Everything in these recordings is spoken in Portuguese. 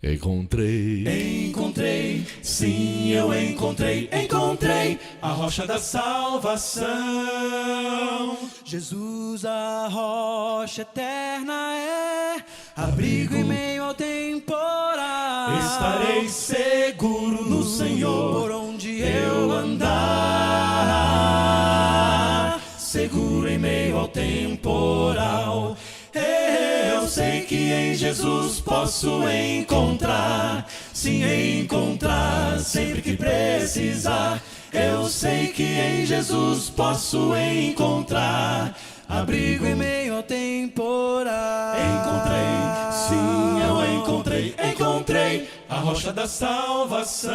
Encontrei, sim, eu encontrei a rocha da salvação. Jesus, a rocha eterna é abrigo em meio ao temporal. Estarei seguro no Senhor por onde eu andar, seguro em meio ao temporal. Eu sei que em Jesus posso encontrar, sim, encontrar sempre que precisar. Eu sei que em Jesus posso encontrar abrigo em meio ao temporal. Encontrei, sim, eu encontrei a rocha da salvação.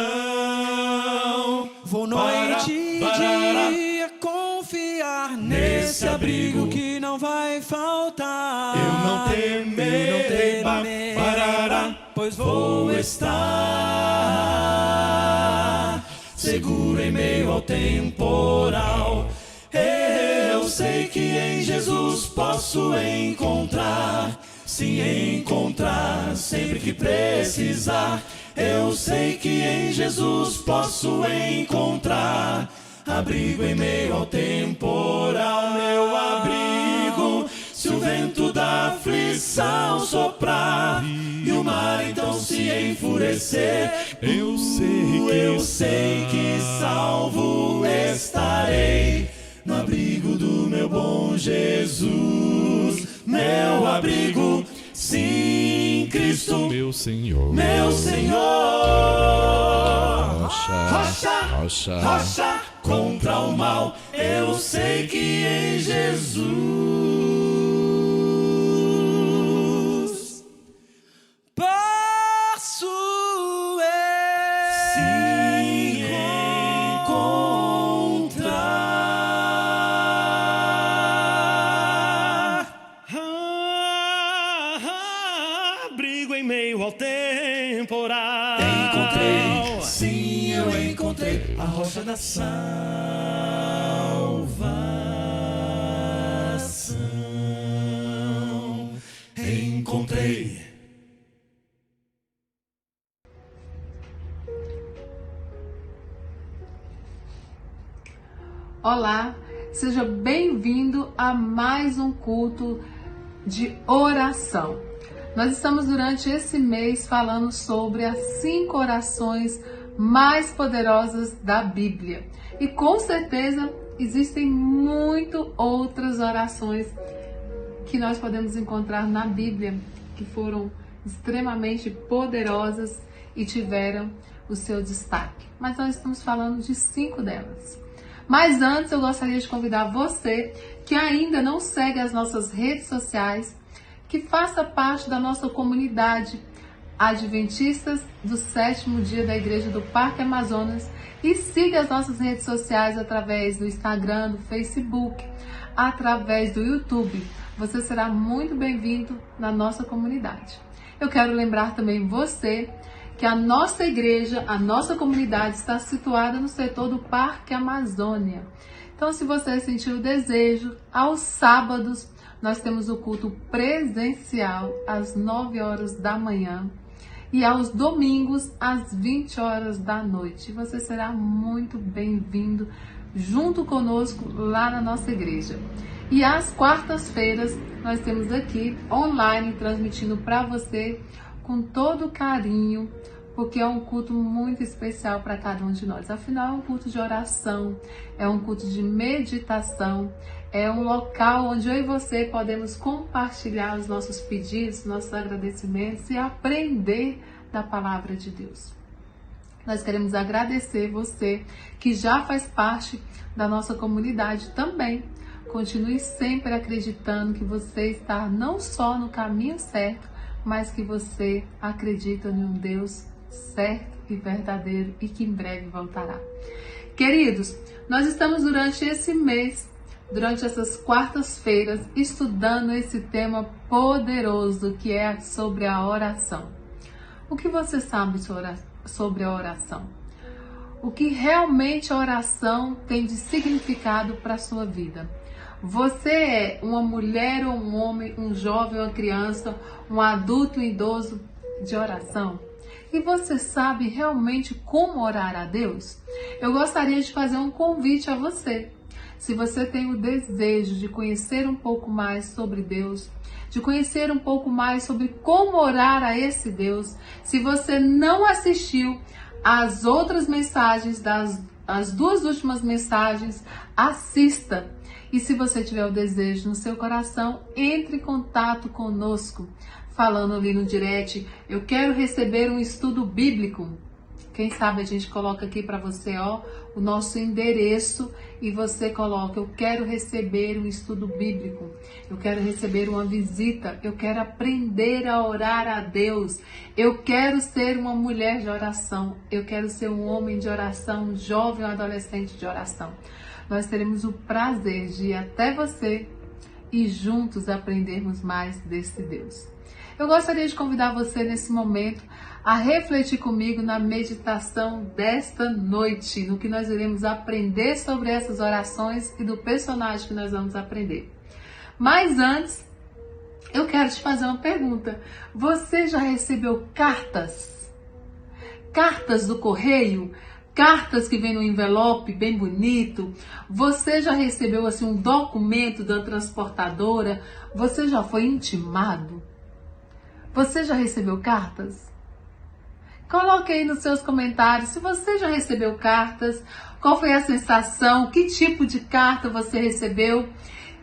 Vou noite e dia confiar nesse abrigo que não vai faltar. Eu não temerei, pois vou estar seguro em meio ao temporal. Eu sei que em Jesus posso encontrar, sim, encontrar sempre que precisar. Eu sei que em Jesus posso encontrar abrigo em meio ao temporal. Meu abrigo, se o vento da aflição soprar e o mar então se enfurecer, eu sei que salvo estarei no abrigo do meu bom Jesus. Meu abrigo, sim, Cristo, meu Senhor, meu Senhor. Rocha contra o mal, eu sei que em Jesus posso encontrar abrigo em meio ao temporal. Encontrei, sim, eu encontrei a rocha da salvação. Encontrei. Olá, seja bem-vindo a mais um culto de oração. Nós estamos durante esse mês falando sobre as 5 orações mais poderosas da Bíblia. E com certeza existem muito outras orações que nós podemos encontrar na Bíblia, que foram extremamente poderosas e tiveram o seu destaque. Mas nós estamos falando de 5 delas. Mas antes eu gostaria de convidar você que ainda não segue as nossas redes sociais, que faça parte da nossa comunidade Adventistas do 7º Dia da Igreja do Parque Amazonas e siga as nossas redes sociais através do Instagram, do Facebook, através do YouTube. Você será muito bem-vindo na nossa comunidade. Eu quero lembrar também você que a nossa igreja, a nossa comunidade está situada no setor do Parque Amazônia. Então, se você sentir o desejo, aos sábados nós temos o culto presencial às 9 horas da manhã e aos domingos às 20 horas da noite. Você será muito bem-vindo junto conosco lá na nossa igreja. E às quartas-feiras nós temos aqui online transmitindo para você com todo carinho, porque é um culto muito especial para cada um de nós. Afinal, é um culto de oração, é um culto de meditação, é um local onde eu e você podemos compartilhar os nossos pedidos, nossos agradecimentos e aprender da palavra de Deus. Nós queremos agradecer você que já faz parte da nossa comunidade também. Continue sempre acreditando que você está não só no caminho certo, mas que você acredita em um Deus certo e verdadeiro e que em breve voltará. Queridos, nós estamos durante esse mês, durante essas quartas-feiras, estudando esse tema poderoso que é sobre a oração. O que você sabe sobre a oração? O que realmente a oração tem de significado para a sua vida? Você é uma mulher ou um homem, um jovem ou uma criança, um adulto, um idoso de oração? E você sabe realmente como orar a Deus? Eu gostaria de fazer um convite a você. Se você tem o desejo de conhecer um pouco mais sobre Deus, de conhecer um pouco mais sobre como orar a esse Deus, se você não assistiu às outras mensagens, as 2 últimas mensagens, assista. E se você tiver o desejo no seu coração, entre em contato conosco, falando ali no direct, eu quero receber um estudo bíblico. Quem sabe a gente coloca aqui para você, ó, o nosso endereço e você coloca, eu quero receber um estudo bíblico, eu quero receber uma visita, eu quero aprender a orar a Deus, eu quero ser uma mulher de oração, eu quero ser um homem de oração, um jovem ou adolescente de oração. Nós teremos o prazer de ir até você e juntos aprendermos mais desse Deus. Eu gostaria de convidar você nesse momento a refletir comigo na meditação desta noite, no que nós iremos aprender sobre essas orações e do personagem que nós vamos aprender. Mas antes, eu quero te fazer uma pergunta. Você já recebeu cartas? Cartas do correio? Cartas que vêm no envelope bem bonito? Você já recebeu assim um documento da transportadora? Você já foi intimado? Você já recebeu cartas? Coloque aí nos seus comentários se você já recebeu cartas, qual foi a sensação, que tipo de carta você recebeu.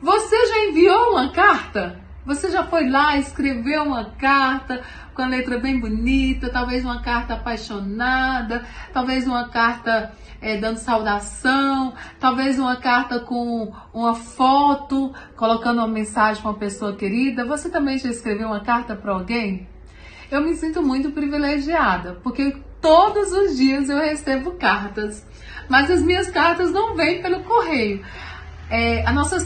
Você já enviou uma carta? Você já foi lá, escreveu uma carta com a letra bem bonita, talvez uma carta apaixonada, talvez uma carta dando saudação, talvez uma carta com uma foto, colocando uma mensagem para uma pessoa querida. Você também já escreveu uma carta para alguém? Eu me sinto muito privilegiada, porque todos os dias eu recebo cartas, mas as minhas cartas não vêm pelo correio.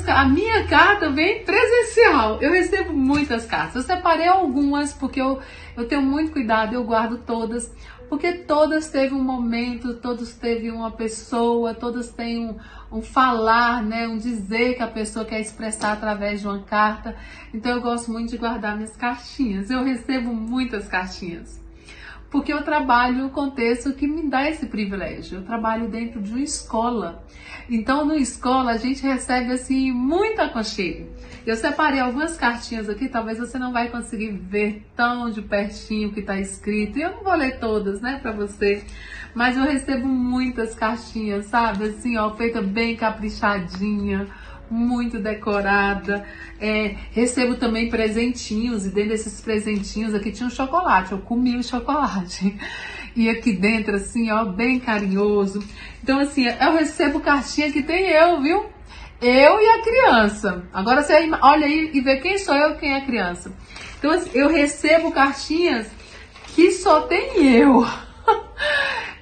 A minha carta vem presencial. Eu recebo muitas cartas. Eu separei algumas porque eu tenho muito cuidado, eu guardo todas, porque todas teve um momento, todas teve uma pessoa, todas têm um falar, né, um dizer que a pessoa quer expressar através de uma carta. Então eu gosto muito de guardar minhas cartinhas. Eu recebo muitas cartinhas, porque eu trabalho no contexto que me dá esse privilégio. Eu trabalho dentro de uma escola. Então, na escola, a gente recebe, assim, muito aconchego. Eu separei algumas cartinhas aqui, talvez você não vai conseguir ver tão de pertinho o que está escrito. E eu não vou ler todas, né, para você. Mas eu recebo muitas cartinhas, sabe? Assim, ó, feita bem caprichadinha, muito decorada. Recebo também presentinhos, e dentro desses presentinhos aqui tinha um chocolate. Eu comi o chocolate. E aqui dentro, assim, ó, bem carinhoso. Então, assim, eu recebo cartinha que tem eu, viu? Eu e a criança. Agora você olha aí e vê quem sou eu e quem é a criança. Então, assim, eu recebo cartinhas que só tem eu.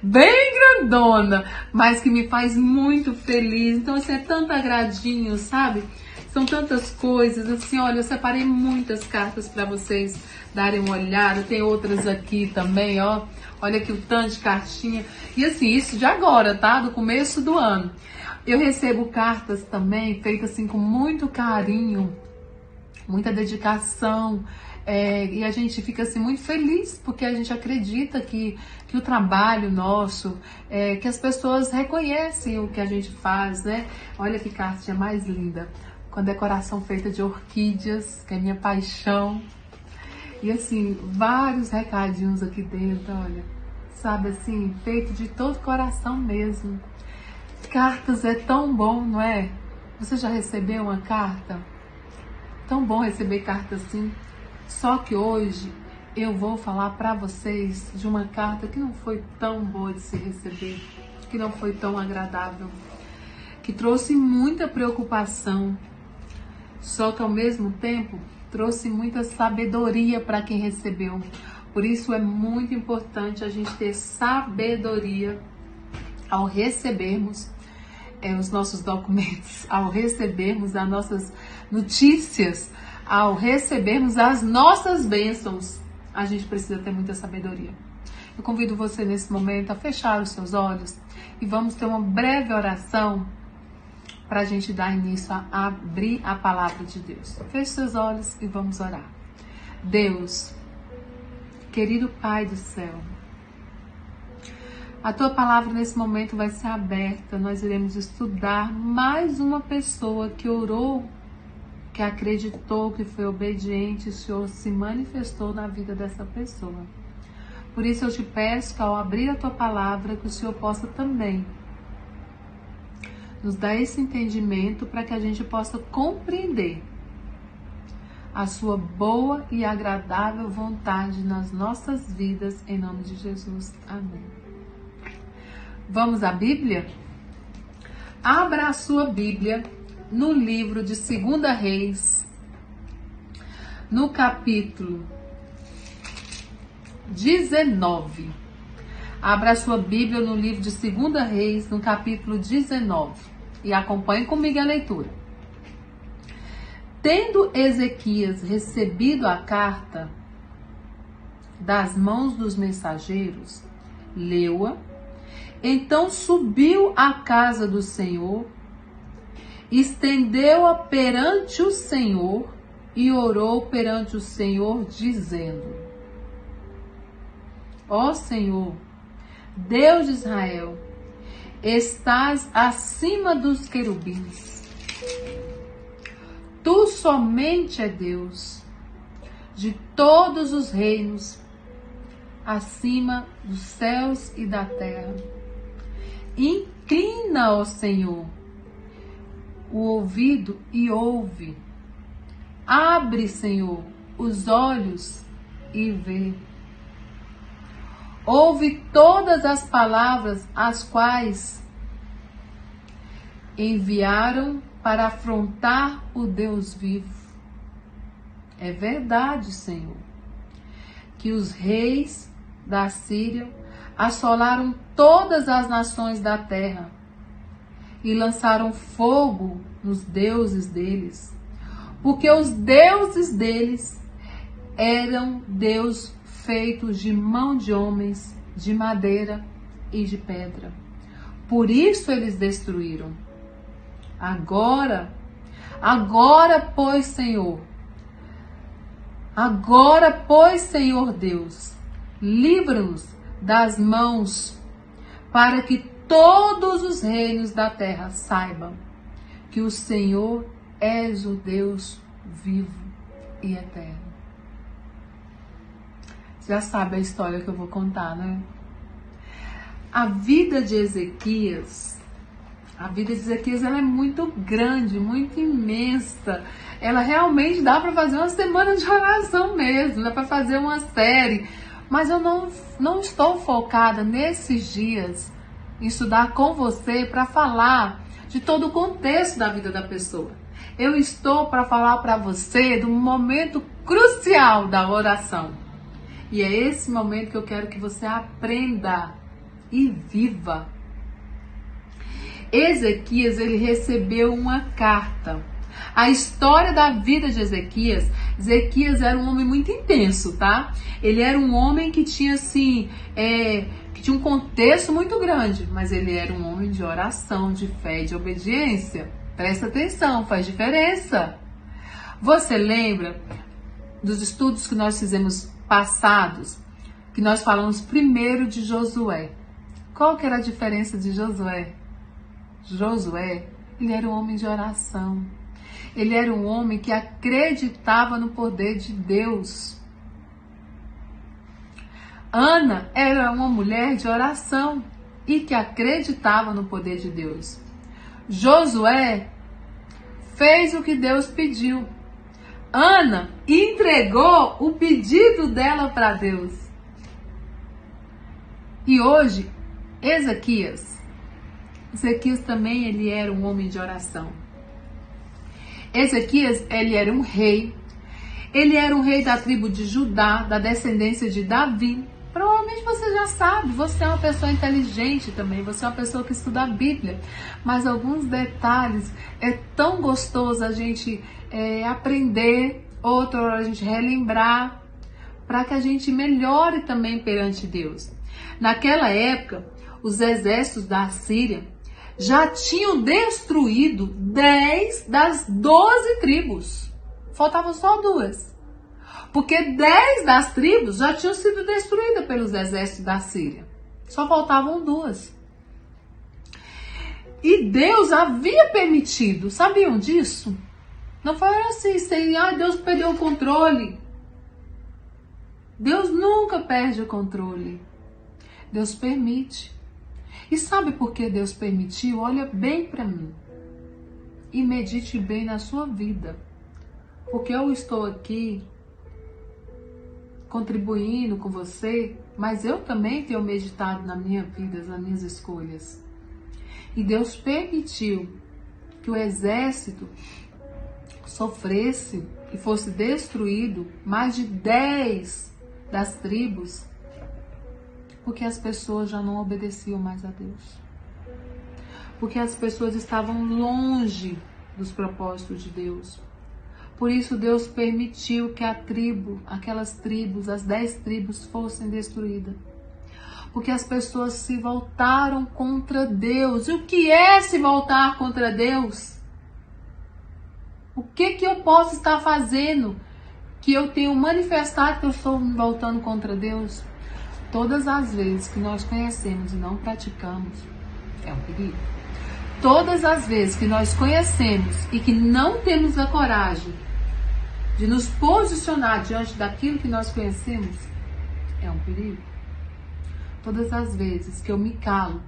Bem grandona, mas que me faz muito feliz. Então, assim, é tanto agradinho, sabe? São tantas coisas, assim, olha, eu separei muitas cartas para vocês darem uma olhada. Tem outras aqui também, ó. Olha aqui o tanto de cartinha. E assim, isso de agora, tá? Do começo do ano. Eu recebo cartas também feitas assim com muito carinho, muita dedicação. E a gente fica assim muito feliz, porque a gente acredita que o trabalho nosso, que as pessoas reconhecem o que a gente faz, né? Olha que cartinha mais linda, com decoração feita de orquídeas, que é minha paixão. E assim, vários recadinhos aqui dentro, olha, sabe assim, feito de todo coração mesmo. Cartas é tão bom, não é? Você já recebeu uma carta? Tão bom receber carta assim. Só que hoje eu vou falar para vocês de uma carta que não foi tão boa de se receber, que não foi tão agradável, que trouxe muita preocupação, só que ao mesmo tempo trouxe muita sabedoria para quem recebeu. Por isso é muito importante a gente ter sabedoria ao recebermos os nossos documentos, ao recebermos as nossas notícias, ao recebermos as nossas bênçãos. A gente precisa ter muita sabedoria. Eu convido você nesse momento a fechar os seus olhos e vamos ter uma breve oração para a gente dar início a abrir a palavra de Deus. Feche seus olhos e vamos orar. Deus, querido Pai do céu, A tua palavra nesse momento vai ser aberta. Nós iremos estudar mais uma pessoa que orou, que acreditou, que foi obediente. O Senhor se manifestou na vida dessa pessoa. Por isso eu te peço que ao abrir a tua palavra, que o Senhor possa também nos dar esse entendimento para que a gente possa compreender a sua boa e agradável vontade nas nossas vidas, em nome de Jesus. Amém. Vamos à Bíblia? Abra a sua Bíblia no livro de 2 Reis, no capítulo 19. Abra a sua Bíblia no livro de 2 Reis, no capítulo 19. E acompanhe comigo a leitura. Tendo Ezequias recebido a carta das mãos dos mensageiros, leu-a, então subiu à casa do Senhor, estendeu-a perante o Senhor e orou perante o Senhor, dizendo: Ó Senhor, Deus de Israel, estás acima dos querubins. Tu somente é Deus de todos os reinos, acima dos céus e da terra. Inclina, ó Senhor, o ouvido e ouve. Abre, Senhor, os olhos e vê. Ouve todas as palavras as quais enviaram para afrontar o Deus vivo. É verdade, Senhor, que os reis da Síria assolaram todas as nações da terra e lançaram fogo nos deuses deles, porque os deuses deles eram deuses feitos de mão de homens, de madeira e de pedra. Por isso eles destruíram. Agora, pois, Senhor, Deus, livra-nos das mãos, para que todos os reinos da terra saibam que o Senhor és o Deus vivo e eterno. Já sabe a história que eu vou contar, né? A vida de Ezequias, ela é muito grande, muito imensa. Ela realmente dá para fazer uma semana de oração mesmo, dá para fazer uma série. Mas eu não estou focada nesses dias em estudar com você para falar de todo o contexto da vida da pessoa. Eu estou para falar para você do momento crucial da oração. E é esse momento que eu quero que você aprenda e viva. Ezequias, ele recebeu uma carta. A história da vida de Ezequias era um homem muito intenso, tá? Ele era um homem que tinha, assim, que tinha um contexto muito grande, mas ele era um homem de oração, de fé e de obediência. Presta atenção, faz diferença. Você lembra dos estudos que nós fizemos passados, que nós falamos primeiro de Josué? Qual que era a diferença de Josué? Josué, ele era um homem de oração. Ele era um homem que acreditava no poder de Deus. Ana era uma mulher de oração e que acreditava no poder de Deus. Josué fez o que Deus pediu. Ana entregou o pedido dela para Deus. E hoje, Ezequias também ele era um homem de oração. Ezequias, ele era um rei. Ele era um rei da tribo de Judá, da descendência de Davi. Provavelmente você já sabe, você é uma pessoa inteligente também, você é uma pessoa que estuda a Bíblia. Mas alguns detalhes é tão gostoso a gente aprender, outra hora a gente relembrar, para que a gente melhore também perante Deus. Naquela época, os exércitos da Síria já tinham destruído 10 das 12 tribos. Faltavam só 2. Porque 10 das tribos já tinham sido destruídas pelos exércitos da Síria. Só faltavam 2. E Deus havia permitido. Sabiam disso? Não foi assim, Deus perdeu o controle. Deus nunca perde o controle. Deus permite. E sabe por que Deus permitiu? Olha bem para mim. E medite bem na sua vida. Porque eu estou aqui contribuindo com você, mas eu também tenho meditado na minha vida, nas minhas escolhas. E Deus permitiu que o exército sofresse e fosse destruído mais de 10 das tribos, porque as pessoas já não obedeciam mais a Deus. Porque as pessoas estavam longe dos propósitos de Deus. Por isso Deus permitiu que aquelas tribos, as 10 tribos fossem destruídas. Porque as pessoas se voltaram contra Deus. E o que é se voltar contra Deus? O que eu posso estar fazendo que eu tenho manifestado que eu estou me voltando contra Deus? Todas as vezes que nós conhecemos e não praticamos, é um perigo. Todas as vezes que nós conhecemos e que não temos a coragem de nos posicionar diante daquilo que nós conhecemos, é um perigo. Todas as vezes que eu me calo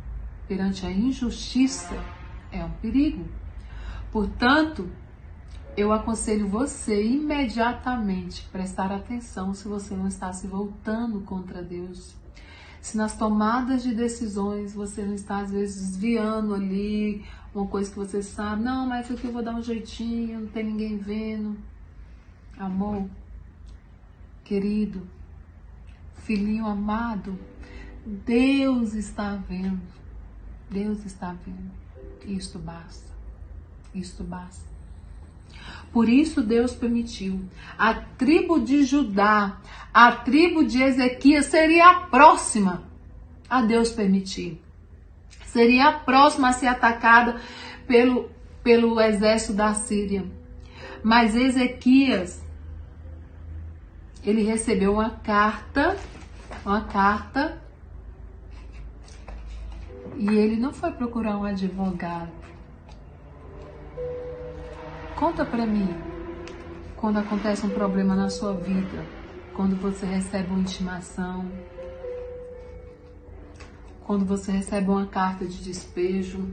perante a injustiça, é um perigo. Portanto, eu aconselho você imediatamente prestar atenção se você não está se voltando contra Deus. Se nas tomadas de decisões você não está, às vezes, desviando ali uma coisa que você sabe, não, mas aqui eu vou dar um jeitinho, não tem ninguém vendo. Amor, querido, filhinho amado, Deus está vendo. Deus está vendo. Isto basta. Isto basta. Por isso Deus permitiu. A tribo de Judá, a tribo de Ezequias seria a próxima a Deus permitir. Seria a próxima a ser atacada pelo exército da Síria. Mas Ezequias, ele recebeu uma carta, e ele não foi procurar um advogado. Conta pra mim, quando acontece um problema na sua vida, quando você recebe uma intimação, quando você recebe uma carta de despejo,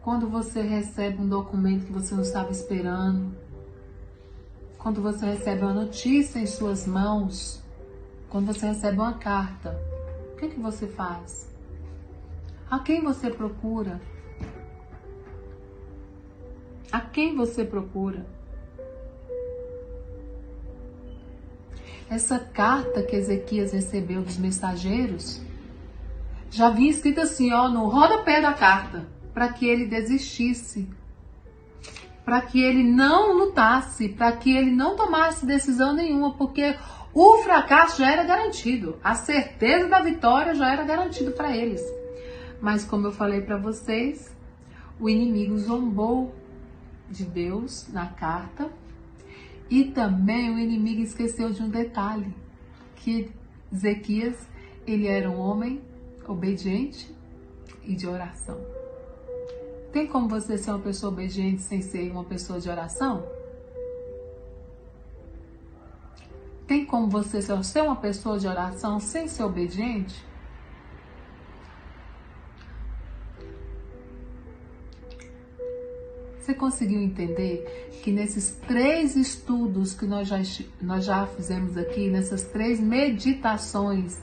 quando você recebe um documento que você não estava esperando, quando você recebe uma notícia em suas mãos, quando você recebe uma carta, o que você faz? A quem você procura? A quem você procura? Essa carta que Ezequias recebeu dos mensageiros já vinha escrito assim, no rodapé da carta, para que ele desistisse, para que ele não lutasse, para que ele não tomasse decisão nenhuma, porque o fracasso já era garantido, a certeza da vitória já era garantida para eles. Mas como eu falei para vocês, o inimigo zombou de Deus na carta, e também o inimigo esqueceu de um detalhe, que Ezequias, ele era um homem obediente e de oração. Tem como você ser uma pessoa obediente sem ser uma pessoa de oração? Tem como você ser uma pessoa de oração sem ser obediente? Você conseguiu entender que nesses 3 estudos que nós já fizemos aqui, nessas 3 meditações,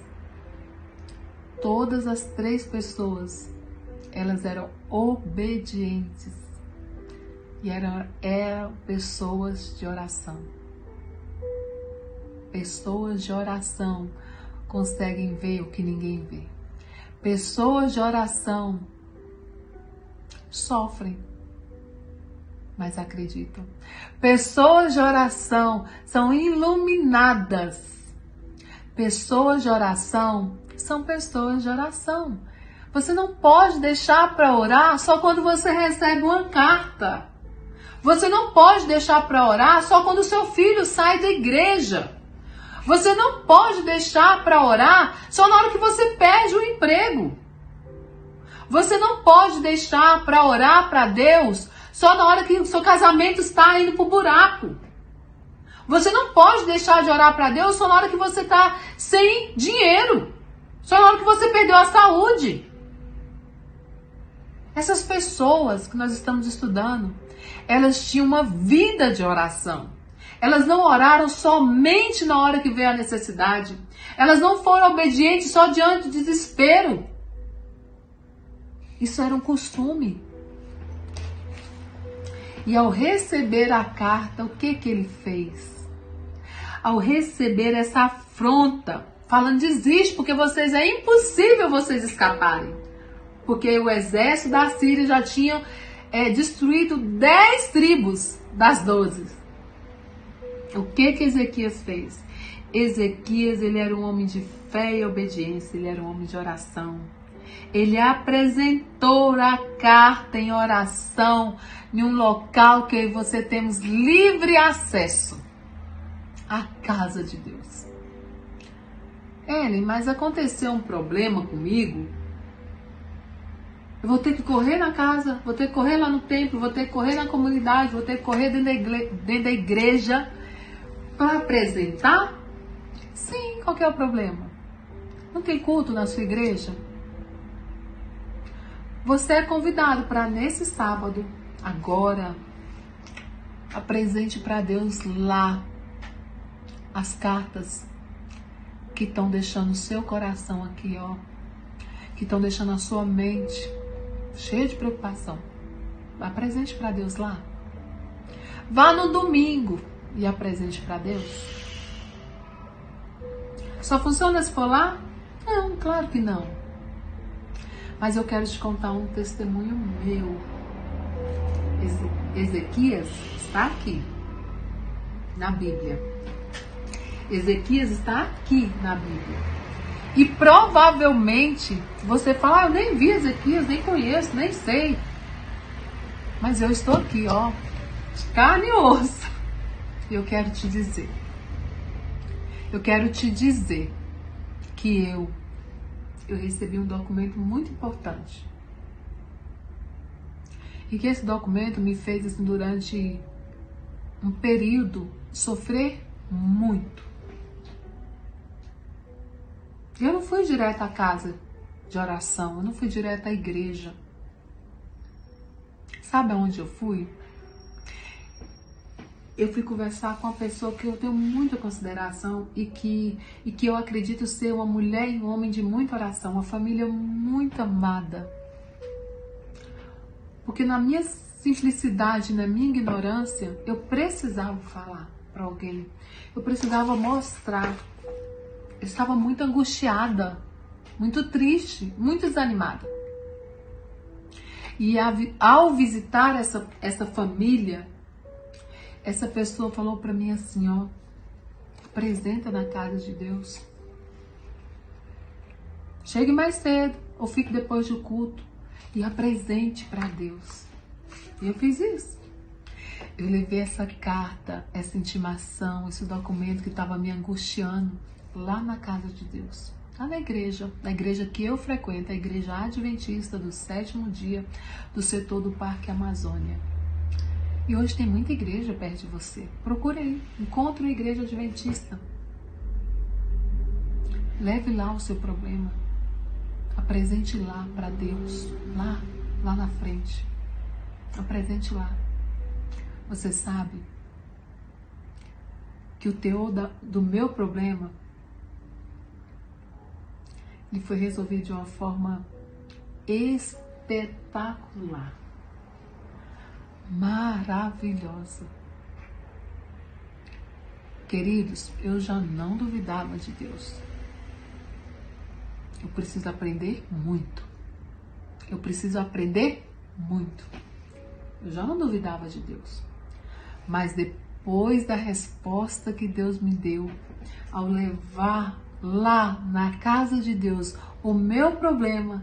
todas as 3 pessoas, elas eram obedientes e eram pessoas de oração. Pessoas de oração conseguem ver o que ninguém vê. Pessoas de oração sofrem, mas acreditam. Pessoas de oração são iluminadas. Pessoas de oração são pessoas de oração. Você não pode deixar para orar só quando você recebe uma carta. Você não pode deixar para orar só quando o seu filho sai da igreja. Você não pode deixar para orar só na hora que você perde o emprego. Você não pode deixar para orar para Deus só na hora que o seu casamento está indo pro buraco. Você não pode deixar de orar para Deus só na hora que você está sem dinheiro. Só na hora que você perdeu a saúde. Essas pessoas que nós estamos estudando, elas tinham uma vida de oração. Elas não oraram somente na hora que veio a necessidade. Elas não foram obedientes só diante do desespero. Isso era um costume. E ao receber a carta, o que ele fez? Ao receber essa afronta, falando, desiste, porque é impossível vocês escaparem. Porque o exército da Síria já tinha destruído 10 tribos das 12. O que Ezequias fez? Ezequias, ele era um homem de fé e obediência, ele era um homem de oração. Ele apresentou a carta em oração em um local que eu e você temos livre acesso. A casa de Deus. Ellen, mas aconteceu um problema comigo. Eu vou ter que correr na casa, vou ter que correr lá no templo, vou ter que correr na comunidade, vou ter que correr dentro da igreja para apresentar? Sim, qual que é o problema? Não tem culto na sua igreja? Você é convidado para nesse sábado, agora, apresente para Deus lá as cartas que estão deixando o seu coração aqui, ó, que estão deixando a sua mente cheia de preocupação. Apresente para Deus lá. Vá no domingo e apresente para Deus. Só funciona se for lá? Não, claro que não. Mas eu quero te contar um testemunho meu. Ezequias está aqui na Bíblia. Ezequias está aqui na Bíblia. E provavelmente você fala, eu nem vi Ezequias, nem conheço, nem sei. Mas eu estou aqui, ó, de carne e osso. E eu quero te dizer. Eu quero te dizer que eu recebi um documento muito importante. E que esse documento me fez, assim, durante um período, sofrer muito. Eu não fui direto à casa de oração, eu não fui direto à igreja. Sabe aonde eu fui? Eu fui conversar com uma pessoa que eu tenho muita consideração e que eu acredito ser uma mulher e um homem de muita oração, uma família muito amada. Porque na minha simplicidade, na minha ignorância, eu precisava falar para alguém. Eu precisava mostrar. Eu estava muito angustiada, muito triste, muito desanimada. E ao visitar essa família, essa pessoa falou para mim assim, ó, apresenta na casa de Deus. Chegue mais cedo ou fique depois do culto e apresente para Deus. E eu fiz isso. Eu levei essa carta, essa intimação, esse documento que estava me angustiando lá na casa de Deus. Lá na igreja que eu frequento, a igreja adventista do 7º dia do setor do Parque Amazônia. E hoje tem muita igreja perto de você. Procure aí, encontre uma igreja adventista. Leve lá o seu problema. Apresente lá para Deus, lá na frente. Apresente lá. Você sabe que o teor do meu problema ele foi resolvido de uma forma espetacular, maravilhosa. Queridos, eu já não duvidava de Deus. Eu preciso aprender muito. Eu preciso aprender muito. Eu já não duvidava de Deus. Mas depois da resposta que Deus me deu, ao levar lá na casa de Deus o meu problema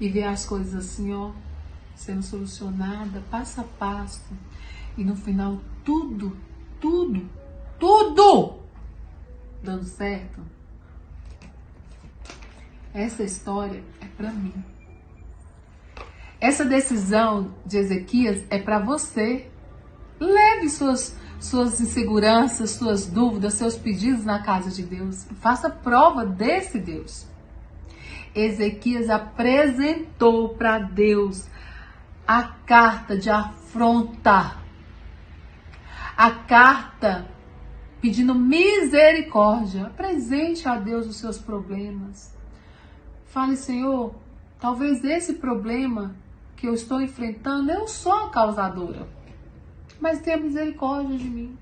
e ver as coisas assim, ó, sendo solucionada passo a passo, e no final tudo dando certo? Essa história é para mim. Essa decisão de Ezequias é para você. Leve suas inseguranças, suas dúvidas, seus pedidos na casa de Deus. Faça prova desse Deus. Ezequias apresentou para Deus a carta de afronta. A carta pedindo misericórdia. Apresente a Deus os seus problemas. Fale, Senhor, talvez esse problema que eu estou enfrentando, eu sou a causadora. Mas tenha misericórdia de mim.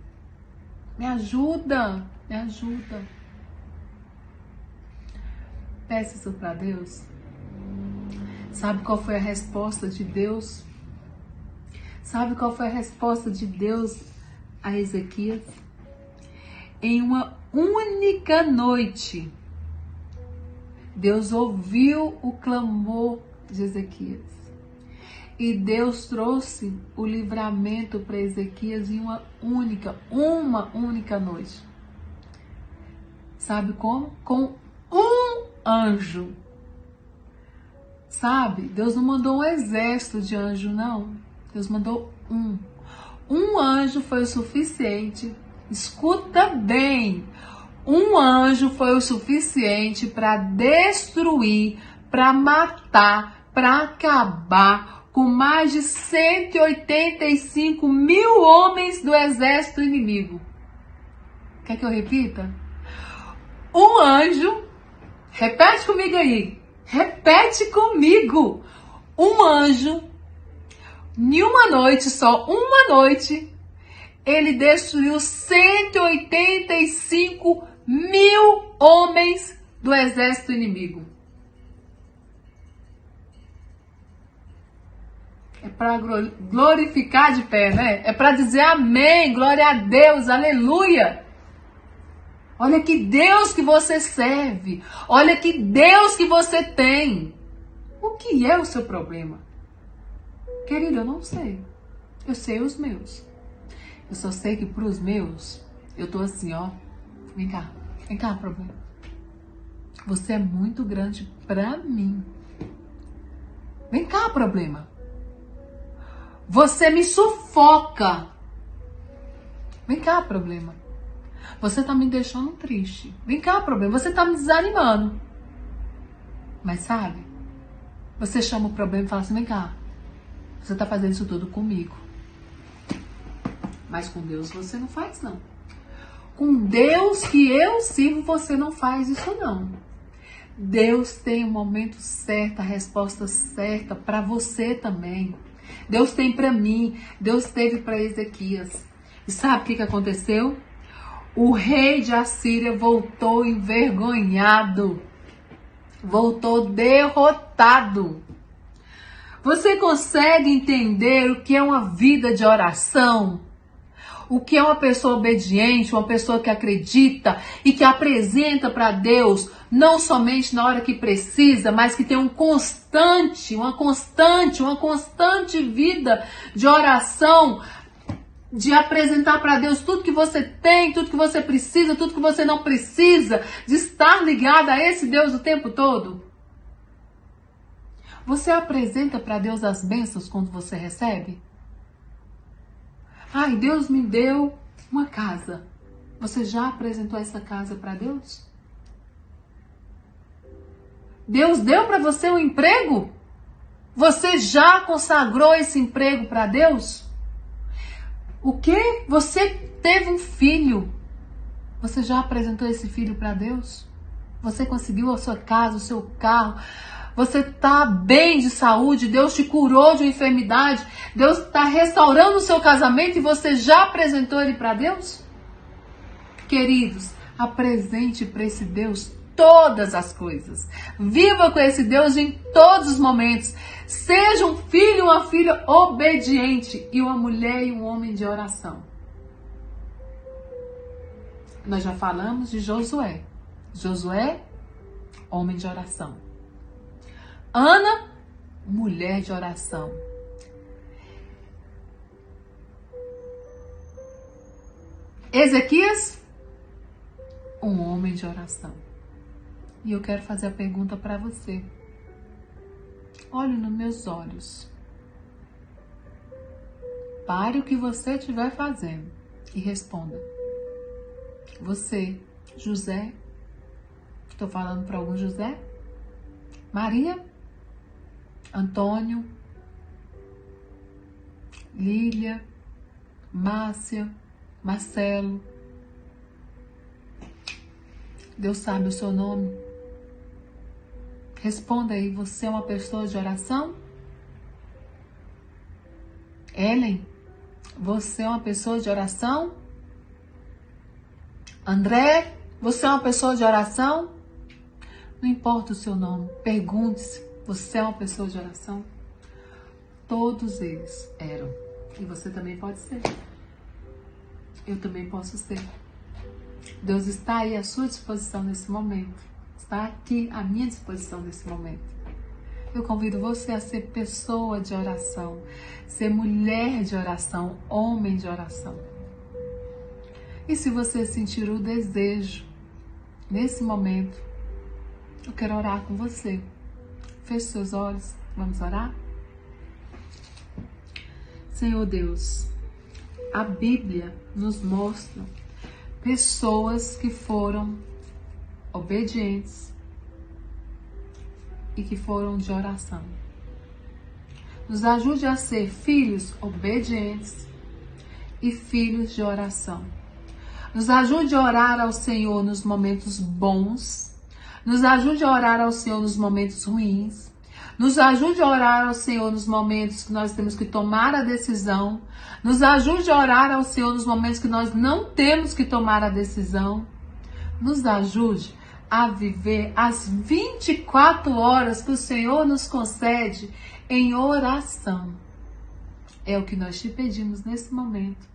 Me ajuda, me ajuda. Peça isso para Deus. Sabe qual foi a resposta de Deus? Sabe qual foi a resposta de Deus a Ezequias? Em uma única noite, Deus ouviu o clamor de Ezequias. E Deus trouxe o livramento para Ezequias em uma única noite. Sabe como? Com um anjo. Sabe? Deus não mandou um exército de anjos, não. Deus mandou um. Um anjo foi o suficiente. Escuta bem. Um anjo foi o suficiente para destruir, para matar, para acabar com mais de 185 mil homens do exército inimigo. Quer que eu repita? Um anjo, repete comigo aí, repete comigo. Um anjo, em uma noite só, uma noite, ele destruiu 185 mil homens do exército inimigo. É para glorificar de pé, né? É para dizer amém, glória a Deus, aleluia. Olha que Deus que você serve. Olha que Deus que você tem. O que é o seu problema? Querido, eu não sei. Eu sei os meus. Eu só sei que para os meus, eu tô assim, ó. Vem cá, problema. Você é muito grande para mim. Vem cá, problema. Você me sufoca. Vem cá, problema. Você tá me deixando triste. Vem cá, problema. Você tá me desanimando. Mas sabe? Você chama o problema e fala assim, vem cá. Você tá fazendo isso tudo comigo. Mas com Deus você não faz, não. Com Deus que eu sirvo, você não faz isso, não. Deus tem o momento certo, a resposta certa para você também. Deus tem para mim, Deus teve para Ezequias. E sabe o que aconteceu? O rei de Assíria voltou envergonhado, voltou derrotado. Você consegue entender o que é uma vida de oração? O que é uma pessoa obediente, uma pessoa que acredita e que apresenta para Deus, não somente na hora que precisa, mas que tem uma constante vida de oração, de apresentar para Deus tudo que você tem, tudo que você precisa, tudo que você não precisa, de estar ligado a esse Deus o tempo todo? Você apresenta para Deus as bênçãos quando você recebe? Ai, Deus me deu uma casa. Você já apresentou essa casa para Deus? Deus deu para você um emprego? Você já consagrou esse emprego para Deus? O que? Você teve um filho. Você já apresentou esse filho para Deus? Você conseguiu a sua casa, o seu carro? Você está bem de saúde? Deus te curou de uma enfermidade? Deus está restaurando o seu casamento e você já apresentou ele para Deus? Queridos, apresente para esse Deus todas as coisas. Viva com esse Deus em todos os momentos. Seja um filho e uma filha obediente e uma mulher e um homem de oração. Nós já falamos de Josué. Josué, homem de oração. Ana, mulher de oração. Ezequias, um homem de oração. E eu quero fazer a pergunta para você. Olhe nos meus olhos. Pare o que você estiver fazendo e responda. Você, José? Estou falando para algum José? Maria? Antônio? Lília? Márcia? Marcelo? Deus sabe o seu nome. Responda aí, você é uma pessoa de oração? Ellen, você é uma pessoa de oração? André, você é uma pessoa de oração? Não importa o seu nome, pergunte-se, você é uma pessoa de oração? Todos eles eram. E você também pode ser. Eu também posso ser. Deus está aí à sua disposição nesse momento. Está aqui à minha disposição nesse momento. Eu convido você a ser pessoa de oração, ser mulher de oração, homem de oração. E se você sentir o desejo, nesse momento, eu quero orar com você. Feche seus olhos, vamos orar? Senhor Deus, a Bíblia nos mostra pessoas que foram obedientes e que foram de oração. Nos ajude a ser filhos obedientes e filhos de oração. Nos ajude a orar ao Senhor nos momentos bons. Nos ajude a orar ao Senhor nos momentos ruins. Nos ajude a orar ao Senhor nos momentos que nós temos que tomar a decisão. Nos ajude a orar ao Senhor nos momentos que nós não temos que tomar a decisão. Nos ajude a viver as 24 horas que o Senhor nos concede em oração. É o que nós te pedimos nesse momento.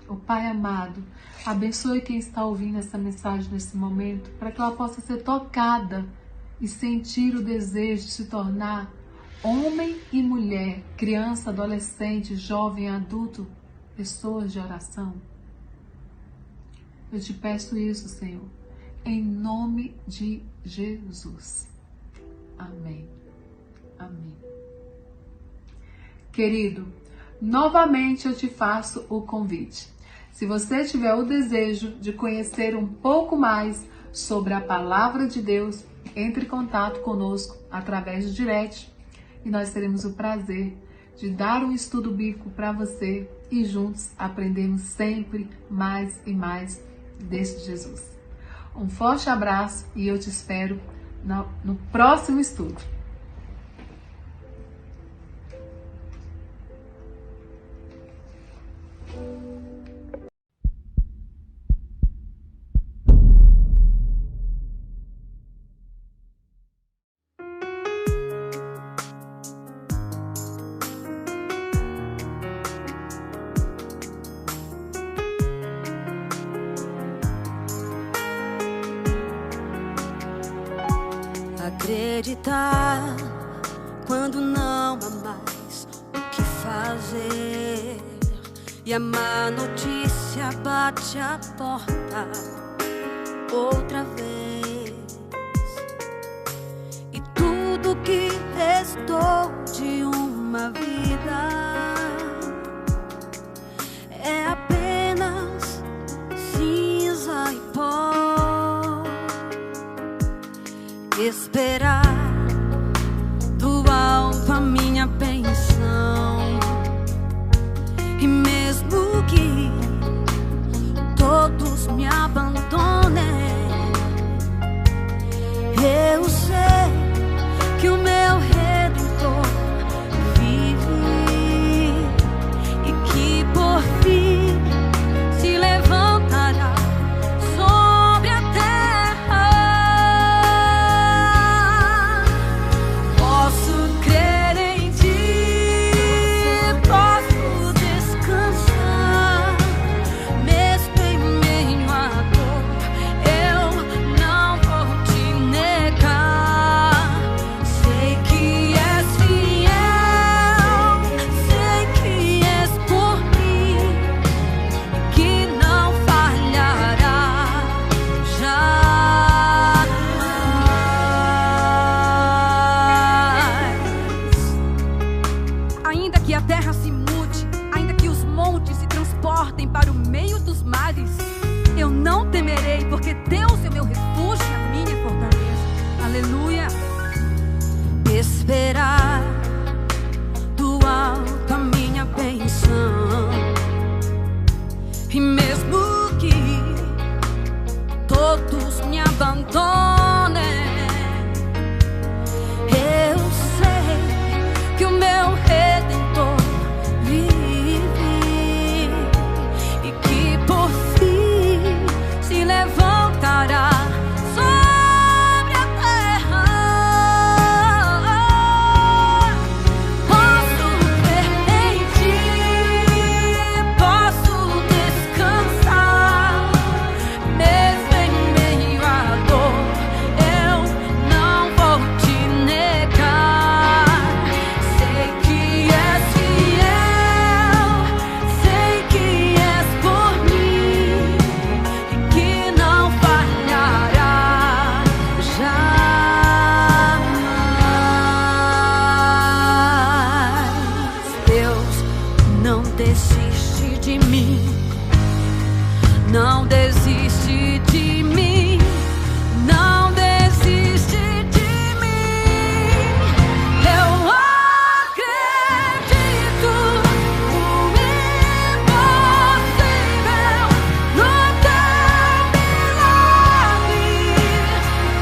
O Pai amado, abençoe quem está ouvindo essa mensagem nesse momento, para que ela possa ser tocada e sentir o desejo de se tornar homem e mulher, criança, adolescente, jovem, adulto, pessoas de oração. Eu te peço isso, Senhor, em nome de Jesus. Amém. Amém. Querido, novamente eu te faço o convite. Se você tiver o desejo de conhecer um pouco mais sobre a palavra de Deus, entre em contato conosco através do direct e nós teremos o prazer de dar um estudo bíblico para você e juntos aprendermos sempre mais e mais desse Jesus. Um forte abraço e eu te espero no próximo estudo. Acreditar quando não há mais o que fazer e a má notícia bate a porta outra vez e tudo que restou de uma vida é apenas cinza e pó. Esperar do alto a minha pensão, e mesmo que todos me abandonem, eu sei que o meu Redentor vive e que por fim se levantará sobre a terra. esperar do alto a minha bênção. E mesmo que todos me abandonem, eu sei que o meu Redentor vive e que por fim se levantará sobre a terra. Posso crer em ti, posso descansar, mesmo em meio à dor, eu não vou te negar. Sei que és fiel, sei que és por mim e que não falhará jamais. Deus não desiste de mim, não desiste de mim, não desiste de mim. Eu acredito no impossível, no teu milagre,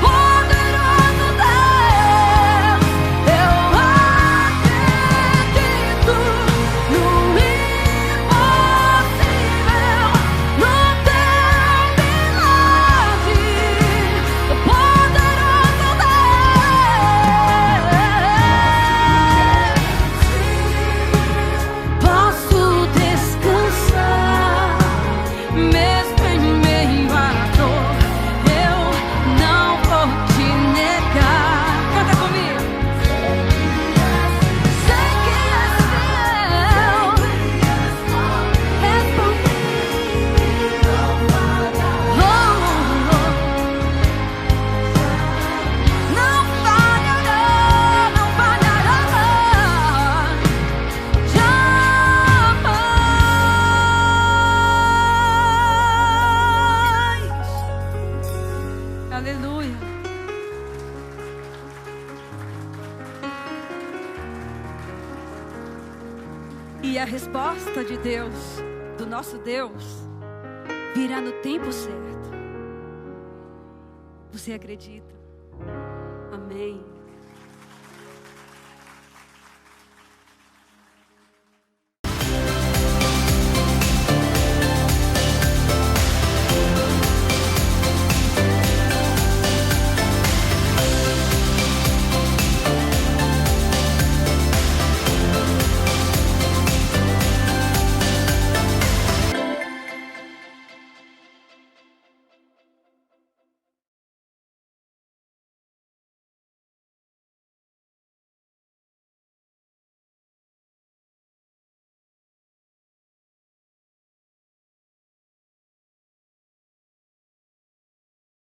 poderoso Deus. Eu acredito no impossível, no teu milagre, poderoso Deus. Posso descansar, mesmo em meio à dor, eu não vou te negar. Canta comigo. Sei que és fiel, és por mim. Não falhará, não falhará jamais. Aleluia. E a resposta de Deus, do nosso Deus, virá no tempo certo. Você acredita? Amém.